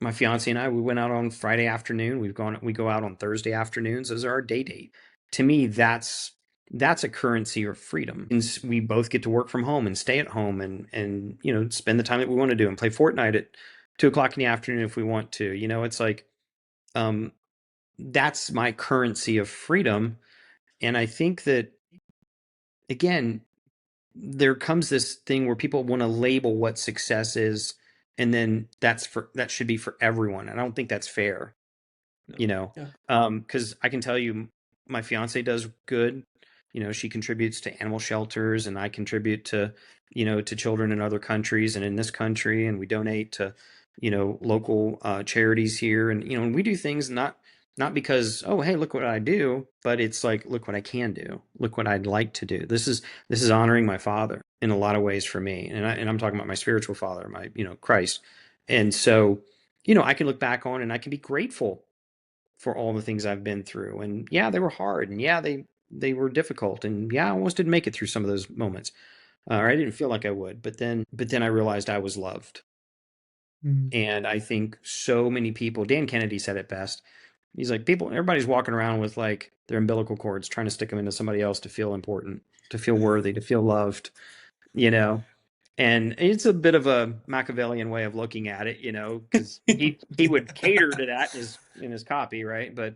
my fiance and I, we went out on Friday afternoon. We go out on Thursday afternoons. Those are our date. To me, that's a currency of freedom. And we both get to work from home and stay at home and spend the time that we want to do and play Fortnite at 2 o'clock in the afternoon if we want to. It's like um, that's my currency of freedom. And I think that again, there comes this thing where people want to label what success is, and then that should be for everyone. And I don't think that's fair. No. you know Yeah. because I can tell you my fiance does good. She contributes to animal shelters, and I contribute to, to children in other countries and in this country, and we donate to, local charities here, and and we do things not because, oh, hey, look what I do, but it's like, look what I can do, look what I'd like to do. This is honoring my father in a lot of ways for me, and I'm talking about my spiritual father, my Christ, and so I can look back on and I can be grateful for all the things I've been through. And yeah, they were hard, and yeah, they were difficult, and yeah, I almost didn't make it through some of those moments, or I didn't feel like I would. But then I realized I was loved, Mm. and I think so many people. Dan Kennedy said it best. He's like, everybody's walking around with like their umbilical cords, trying to stick them into somebody else to feel important, to feel worthy, to feel loved. You know, and it's a bit of a Machiavellian way of looking at it, because he would cater to that in his copy, right? But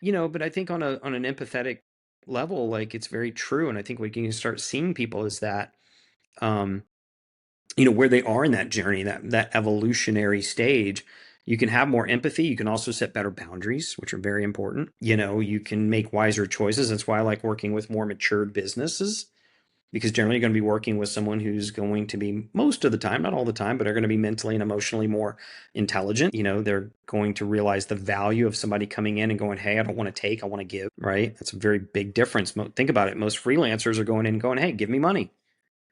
I think on an empathetic level, like it's very true, and I think we can start seeing people as that, um, where they are in that journey, that evolutionary stage. You can have more empathy. You can also set better boundaries, which are very important. You can make wiser choices. That's why I like working with more matured businesses, because generally you're going to be working with someone who's going to be, most of the time, not all the time, but are going to be mentally and emotionally more intelligent. They're going to realize the value of somebody coming in and going, hey, I don't want to take, I want to give, right? That's a very big difference. Think about it. Most freelancers are going in and going, hey, give me money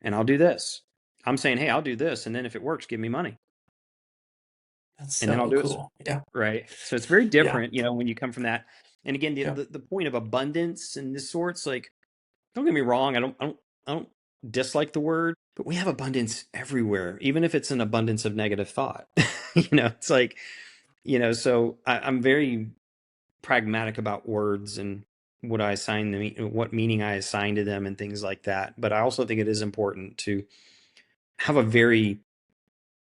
and I'll do this. I'm saying, hey, I'll do this. And then if it works, give me money That's and then I'll so do it. cool. Yeah. Right. So it's very Yeah. different, when you come from that. And again, Yeah. the point of abundance and this sorts, like, don't get me wrong. I don't dislike the word, but we have abundance everywhere, even if it's an abundance of negative thought. It's like, so I'm very pragmatic about words and what I assign them, what meaning I assign to them and things like that. But I also think it is important to have a very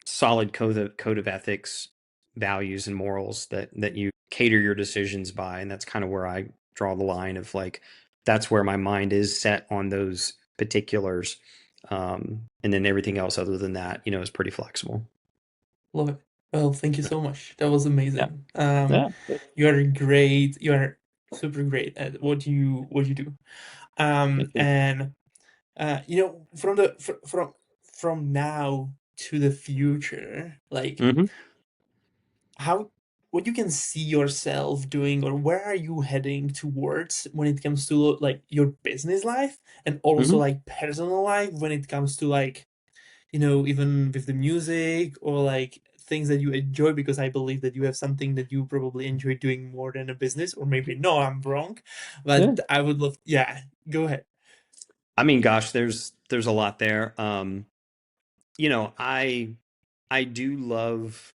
solid code of ethics, values, and morals that you cater your decisions by, and that's kind of where I draw the line of like, that's where my mind is set on those particulars, and then everything else other than that, is pretty flexible. Love it. Well, thank you so much. That was Yeah, amazing. yeah. You are great. You are super great at what you do. And from from now to the future, like Mm-hmm. how what you can see yourself doing, or where are you heading towards when it comes to like your business life, and also Mm-hmm. like personal life when it comes to like even with the music or like things that you enjoy, because I believe that you have something that you probably enjoy doing more than a business, or maybe no, I'm wrong, Yeah. but I would love, yeah, go ahead. I mean, gosh, there's a lot there. I do love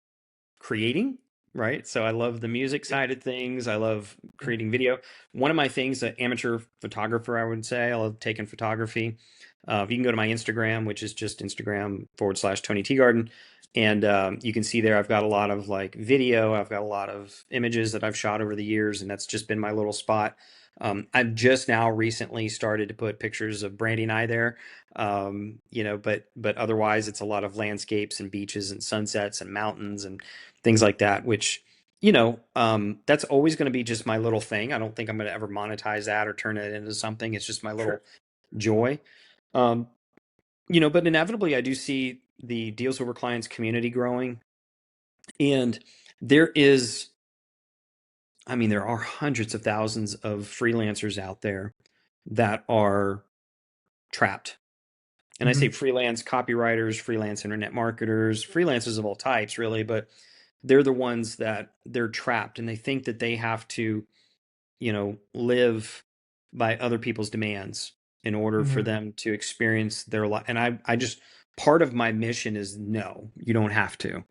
creating, right? So I love the music Yeah. side of things. I love Yeah. creating video. One of my things, an amateur photographer, I would say, I love taking photography. You can go to my Instagram, which is just Instagram/Tony Teegarden. And you can see there I've got a lot of like video. I've got a lot of images that I've shot over the years, and that's just been my little spot. I've just now recently started to put pictures of Brandy and I there, but otherwise it's a lot of landscapes and beaches and sunsets and mountains and things like that, which, that's always going to be just my little thing. I don't think I'm going to ever monetize that or turn it into something. It's just my little Sure. joy. Um, but inevitably I do see the Deals Over Clients community growing. And there is, I mean, there are hundreds of thousands of freelancers out there that are trapped. And I say Hmm. freelance copywriters, freelance internet marketers, freelancers of all types, really, but they're the ones that they're trapped and they think that they have to, live by other people's demands in order for Yeah. them to experience their life. And I just, part of my mission is no, you don't have to.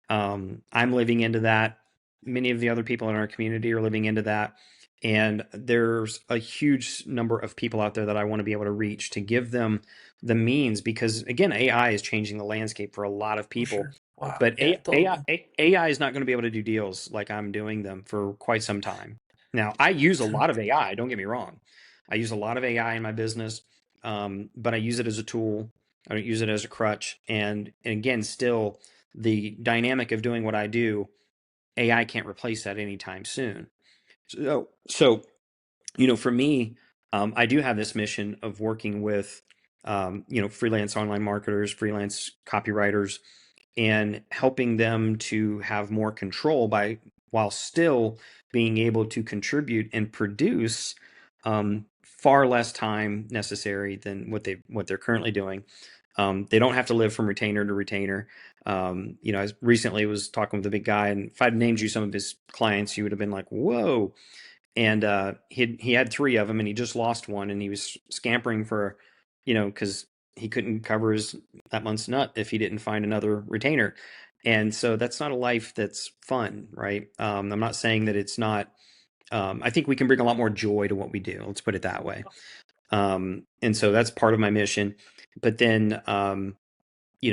I'm living into that. Many of the other people in our community are living into that. And there's a huge number of people out there that I want to be able to reach to give them the means, because again, AI is changing the landscape for a lot of For people. sure. Wow. But Yeah, totally. AI is not going to be able to do deals like I'm doing them for quite some time. Now, I use a lot of AI, don't get me wrong. I use a lot of AI in my business, but I use it as a tool. I don't use it as a crutch. And again, still, the dynamic of doing what I do, AI can't replace that anytime soon. So For me, I do have this mission of working with, freelance online marketers, freelance copywriters, and helping them to have more control by while still being able to contribute and produce far less time necessary than what they're currently doing. They don't have to live from retainer to retainer. I recently was talking with a big guy, and if I'd named you some of his clients, you would have been like, "Whoa!" And he had three of them, and he just lost one, and he was scampering for, because he couldn't cover his that month's nut if he didn't find another retainer. And so that's not a life that's fun, right? I'm not saying that it's not. I think we can bring a lot more joy to what we do. Let's put it that way. And so that's part of my mission. But then,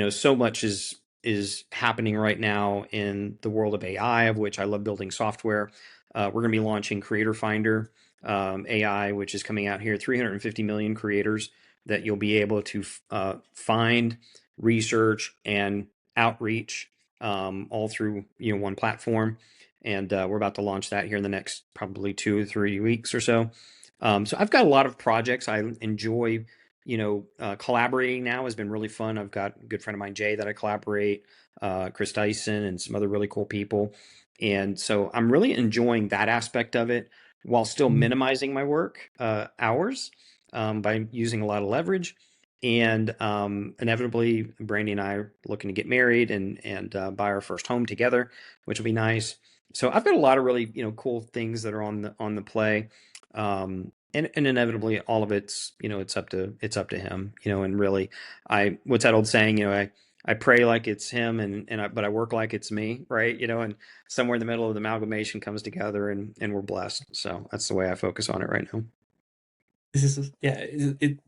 so much is happening right now in the world of AI, of which I love building software. We're going to be launching Creator Finder AI, which is coming out here. 350 million creators that you'll be able to find, research, and outreach all through one platform. And we're about to launch that here in the next probably 2 or 3 weeks or so. So I've got a lot of projects I enjoy. Collaborating now has been really fun. I've got a good friend of mine, Jay, that I collaborate, Chris Dyson, and some other really cool people. And so I'm really enjoying that aspect of it while still Mhm. minimizing my work hours by using a lot of leverage. And inevitably, Brandy and I are looking to get married and buy our first home together, which will be nice. So I've got a lot of really cool things that are on the play. And inevitably all of it's up to him, and really what's that old saying, I pray like it's him, but I work like it's me, right? And somewhere in the middle of the amalgamation comes together, and we're blessed. So that's the way I focus on it right now. This is, yeah,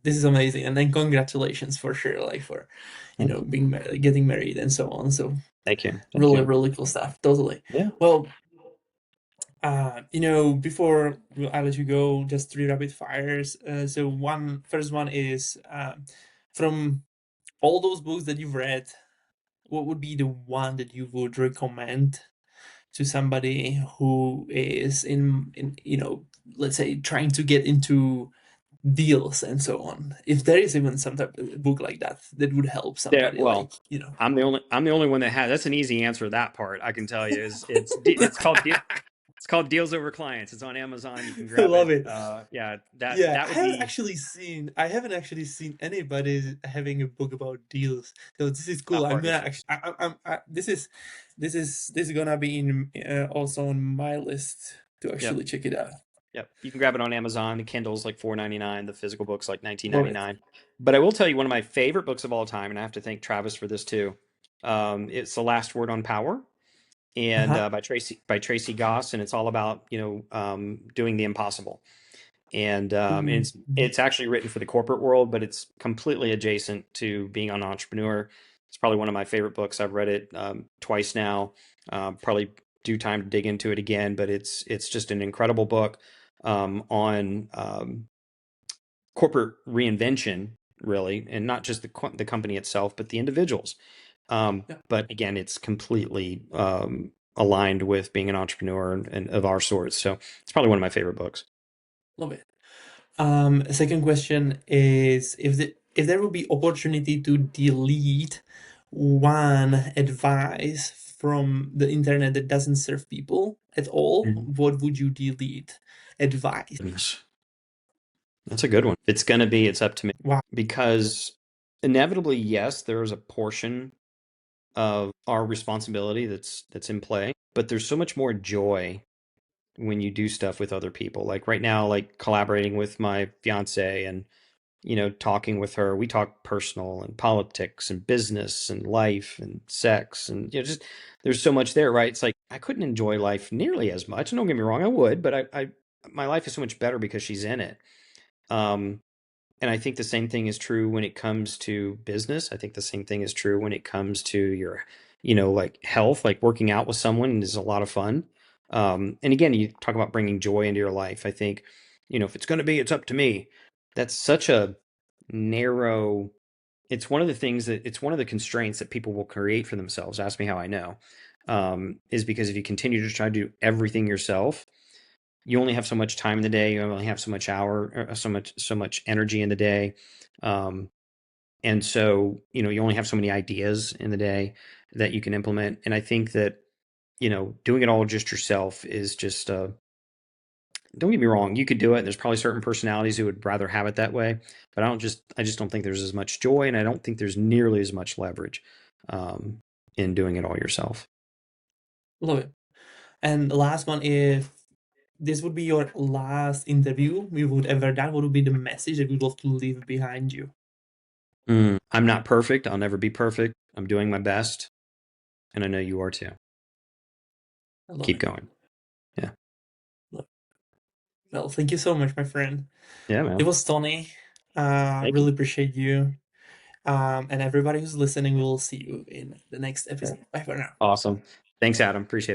this is amazing, and then congratulations for sure, like for Thank you. being married, getting married, and so on. So Thank you. Thank really, you. really cool stuff. Totally. Yeah. Well, before I let you go, just three rapid fires. So one first one is, from all those books that you've read, what would be the one that you would recommend to somebody who is in let's say trying to get into deals and so on? If there is even some type of book like that that would help Yeah. somebody, like Well, I'm the only one that has. That's an easy answer. That part I can tell you is it's called Deals Over Clients. It's on Amazon. You can I grab love it. it. Yeah, that Yeah, that would be. I haven't actually seen anybody having a book about deals. So this is cool. Not I'm gonna partnerships. actually, this is gonna be in, also on my list to Yep. actually check it out. Yep. You can grab it on Amazon. The Kindle's like 4.99. The physical book's like Love it. 19.99. But I will tell you one of my favorite books of all time, and I have to thank Travis for this too. It's The Last Word on Power, and Uh-huh. by Tracy Goss, and it's all about doing the impossible. And Ooh. it's actually written for the corporate world, but it's completely adjacent to being an entrepreneur. It's probably one of my favorite books. I've read it twice now. Probably due time to dig into it again, but it's just an incredible book on corporate reinvention, really, and not just the company itself, but the individuals. Yeah, But again, it's completely aligned with being an entrepreneur and of our sorts. So it's probably one of my favorite books. love it. Second question is, if there will be opportunity to delete one advice from the internet that doesn't serve people at all, Mhm. what would you delete? Advice. Goodness. That's a good one. It's up to me Wow. because inevitably, yes, there is a portion of our responsibility that's in play, but there's so much more joy when you do stuff with other people. Like right now, like collaborating with my fiance and talking with her. We talk personal and politics and business and life and sex and just there's so much there, right? It's like I couldn't enjoy life nearly as much. And don't get me wrong, I would, but I my life is so much better because she's in it. Um, and I think the same thing is true when it comes to business. I think the same thing is true when it comes to your, like health, like working out with someone is a lot of fun. And again, you talk about bringing joy into your life. I think, if it's going to be, it's up to me. That's such a narrow, it's one of the constraints that people will create for themselves. Ask me how I know. Is because if you continue to try to do everything yourself, you only have so much time in the day. You only have so much hour, so much energy in the day. Um, and so, you only have so many ideas in the day that you can implement. And I think that, doing it all just yourself is just, don't get me wrong, you could do it. There's probably certain personalities who would rather have it that way, but I just don't think there's as much joy, and I don't think there's nearly as much leverage um, in doing it all yourself. Love it. And the last one, if this would be your last interview you would ever done, what would be the message that you'd love to leave behind you? I'm not perfect. I'll never be perfect. I'm doing my best, and I know you are too. I love Keep it. going. Yeah. Love it. Well, thank you so much, my friend. Yeah, It man. was Tony. Thank you. Really appreciate you. And everybody who's listening, we'll see you in the next Yeah. episode. Bye for now. Awesome. Thanks, Adam. Appreciate it.